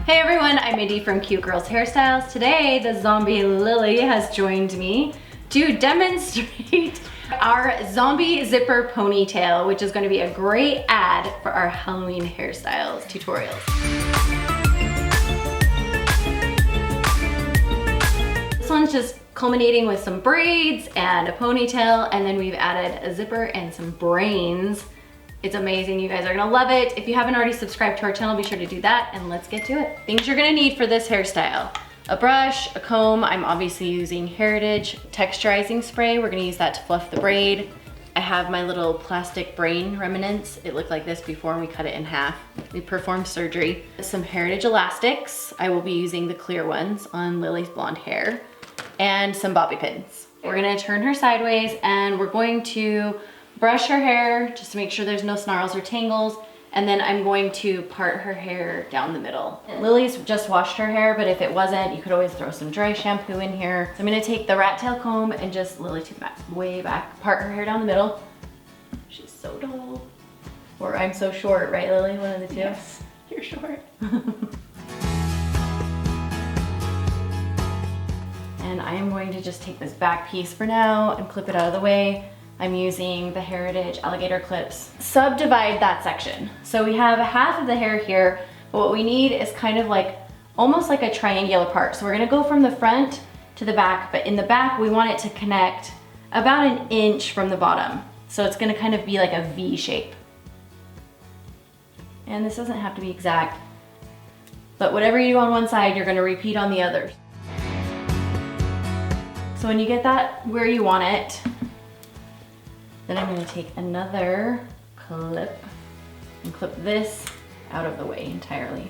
Hey everyone, I'm Mindy from Cute Girls Hairstyles. Today, the zombie Lily has joined me to demonstrate our zombie zipper ponytail, which is going to be a great ad for our Halloween hairstyles tutorials. This one's just culminating with some braids and a ponytail, and then we've added a zipper and some brains. It's amazing, you guys are gonna love it. If you haven't already subscribed to our channel, be sure to do that, and let's get to it. Things you're gonna need for this hairstyle: a brush, a comb. I'm obviously using Hairitage texturizing spray. We're gonna use that to fluff the braid. I have my little plastic brain remnants. It looked like this before and we cut it in half. We performed surgery. Some Hairitage elastics. I will be using the clear ones on Lily's blonde hair, and some bobby pins. We're gonna turn her sideways and we're going to brush her hair just to make sure there's no snarls or tangles, and then I'm going to part her hair down the middle. Lily's just washed her hair, but if it wasn't, you could always throw some dry shampoo in here. So I'm gonna take the rat tail comb and just Lily to back, way back, part her hair down the middle. She's so tall. Or I'm so short, right Lily? One of the two? Yes, you're short. And I am going to just take this back piece for now and clip it out of the way. I'm using the Hairitage alligator clips. Subdivide that section. So we have half of the hair here, but what we need is kind of like, almost like a triangular part. So we're gonna go from the front to the back, but in the back, we want it to connect about an inch from the bottom. So it's gonna kind of be like a V shape. And this doesn't have to be exact, but whatever you do on one side, you're gonna repeat on the others. So when you get that where you want it, then I'm gonna take another clip and clip this out of the way entirely.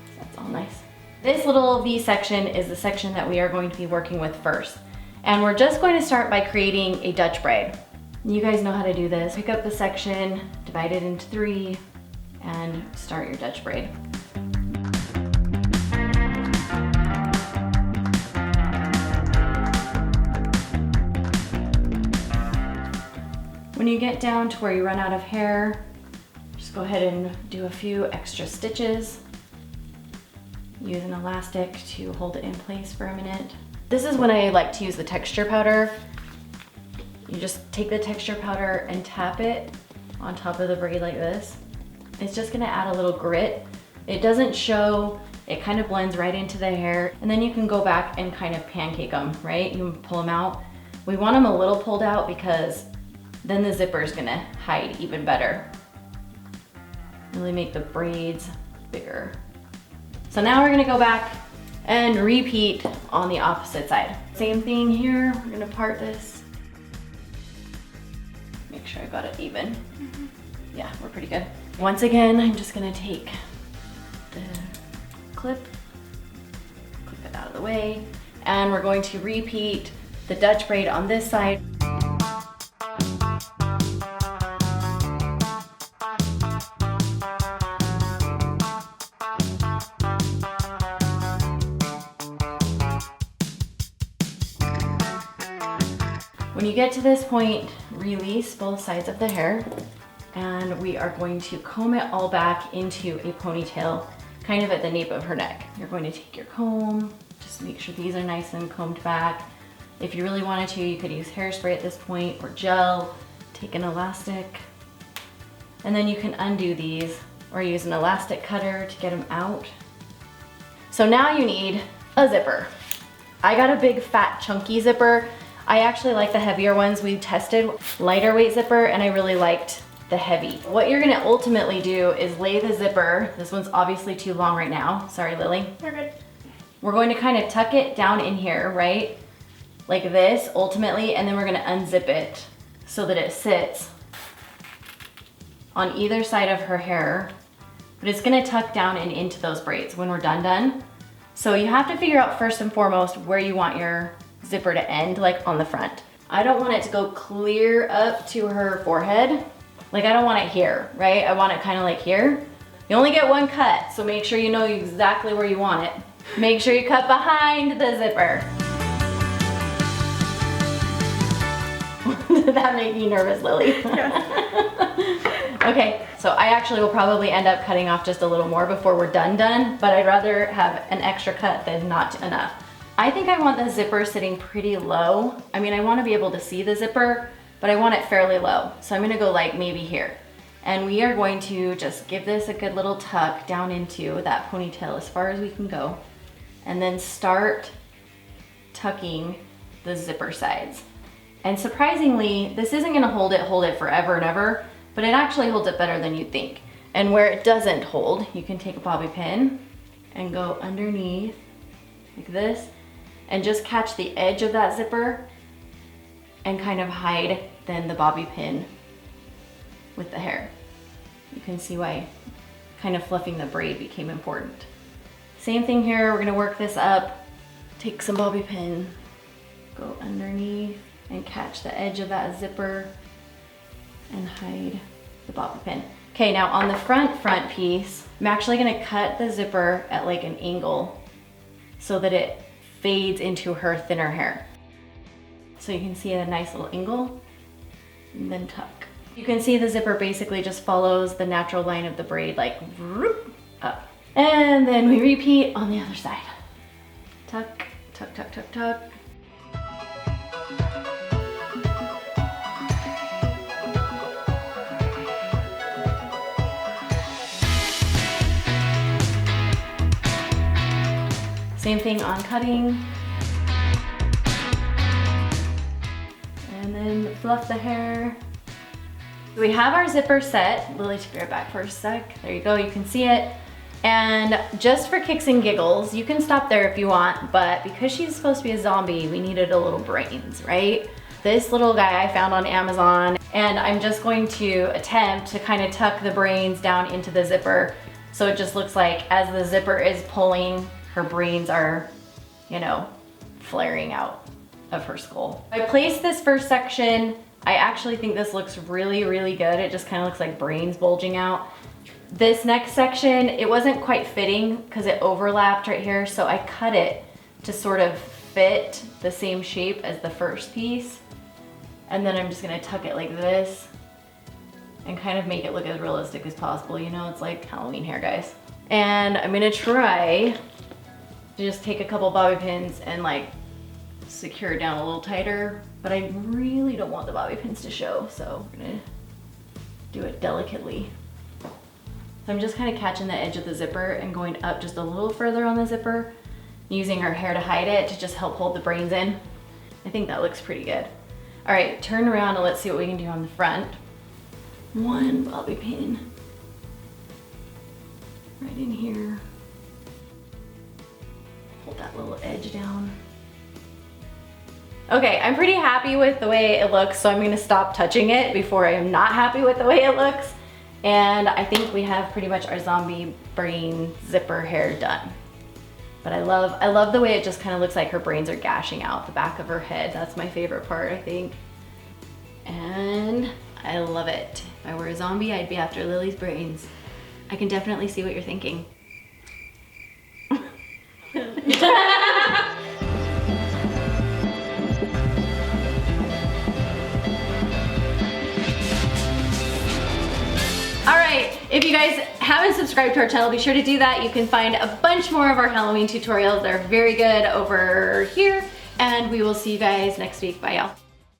So that's all nice. This little V section is the section that we are going to be working with first. And we're just going to start by creating a Dutch braid. You guys know how to do this. Pick up the section, divide it into 3, and start your Dutch braid. When you get down to where you run out of hair, just go ahead and do a few extra stitches. Use an elastic to hold it in place for a minute. This is when I like to use the texture powder. You just take the texture powder and tap it on top of the braid like this. It's just gonna add a little grit. It doesn't show, it kind of blends right into the hair. And then you can go back and kind of pancake them, right? You can pull them out. We want them a little pulled out because then the zipper is gonna hide even better. Really make the braids bigger. So now we're gonna go back and repeat on the opposite side. Same thing here, we're gonna part this. Make sure I got it even. Yeah, we're pretty good. Once again, I'm just gonna take the clip it out of the way, and we're going to repeat the Dutch braid on this side. When you get to this point, release both sides of the hair, and we are going to comb it all back into a ponytail, kind of at the nape of her neck. You're going to take your comb, just make sure these are nice and combed back. If you really wanted to, you could use hairspray at this point or gel, take an elastic, and then you can undo these or use an elastic cutter to get them out. So now you need a zipper. I got a big fat chunky zipper. I actually like the heavier ones. We tested lighter weight zipper and I really liked the heavy. What you're gonna ultimately do is lay the zipper. This one's obviously too long right now. Sorry, Lily. You're good. We're going to kind of tuck it down in here, right? Like this, ultimately, and then we're gonna unzip it so that it sits on either side of her hair, but it's gonna tuck down and into those braids when we're done. So you have to figure out first and foremost where you want your zipper to end, like on the front. I don't want it to go clear up to her forehead. Like I don't want it here, right? I want it kind of like here. You only get one cut, so make sure you know exactly where you want it. Make sure you cut behind the zipper. Did that make you nervous, Lily? Yeah. Okay, so I actually will probably end up cutting off just a little more before we're done, but I'd rather have an extra cut than not enough. I think I want the zipper sitting pretty low. I mean, I want to be able to see the zipper, but I want it fairly low. So I'm gonna go like maybe here. And we are going to just give this a good little tuck down into that ponytail as far as we can go. And then start tucking the zipper sides. And surprisingly, this isn't gonna hold it forever and ever, but it actually holds it better than you'd think. And where it doesn't hold, you can take a bobby pin and go underneath like this and just catch the edge of that zipper and kind of hide then the bobby pin with the hair. You can see why kind of fluffing the braid became important. Same thing here, we're gonna work this up, take some bobby pin, go underneath and catch the edge of that zipper and hide the bobby pin. Okay, now on the front piece, I'm actually gonna cut the zipper at like an angle so that it fades into her thinner hair. So you can see a nice little angle and then tuck. You can see the zipper basically just follows the natural line of the braid, like up. And then we repeat on the other side. Tuck, tuck, tuck, tuck, tuck. Same thing on cutting. And then fluff the hair. We have our zipper set. Lily, take it back for a sec. There you go, you can see it. And just for kicks and giggles, you can stop there if you want, but because she's supposed to be a zombie, we needed a little brains, right? This little guy I found on Amazon, and I'm just going to attempt to kind of tuck the brains down into the zipper so it just looks like as the zipper is pulling, her brains are, you know, flaring out of her skull. I placed this first section. I actually think this looks really, really good. It just kind of looks like brains bulging out. This next section, it wasn't quite fitting because it overlapped right here, so I cut it to sort of fit the same shape as the first piece. And then I'm just gonna tuck it like this and kind of make it look as realistic as possible. You know, it's like Halloween hair, guys. And I'm gonna try to just take a couple bobby pins and like secure it down a little tighter, but I really don't want the bobby pins to show, so we're gonna do it delicately. So I'm just kind of catching the edge of the zipper and going up just a little further on the zipper, using her hair to hide it to just help hold the brains in. I think that looks pretty good. All right, turn around and let's see what we can do on the front. One bobby pin right in here. Hold that little edge down. Okay, I'm pretty happy with the way it looks, so I'm gonna stop touching it before I am not happy with the way it looks. And I think we have pretty much our zombie brain zipper hair done. But I love the way it just kind of looks like her brains are gashing out the back of her head. That's my favorite part, I think. And I love it. If I were a zombie, I'd be after Lily's brains. I can definitely see what you're thinking. Alright, if you guys haven't subscribed to our channel, be sure to do that. You can find a bunch more of our Halloween tutorials. They're very good over here. And we will see you guys next week. Bye, y'all.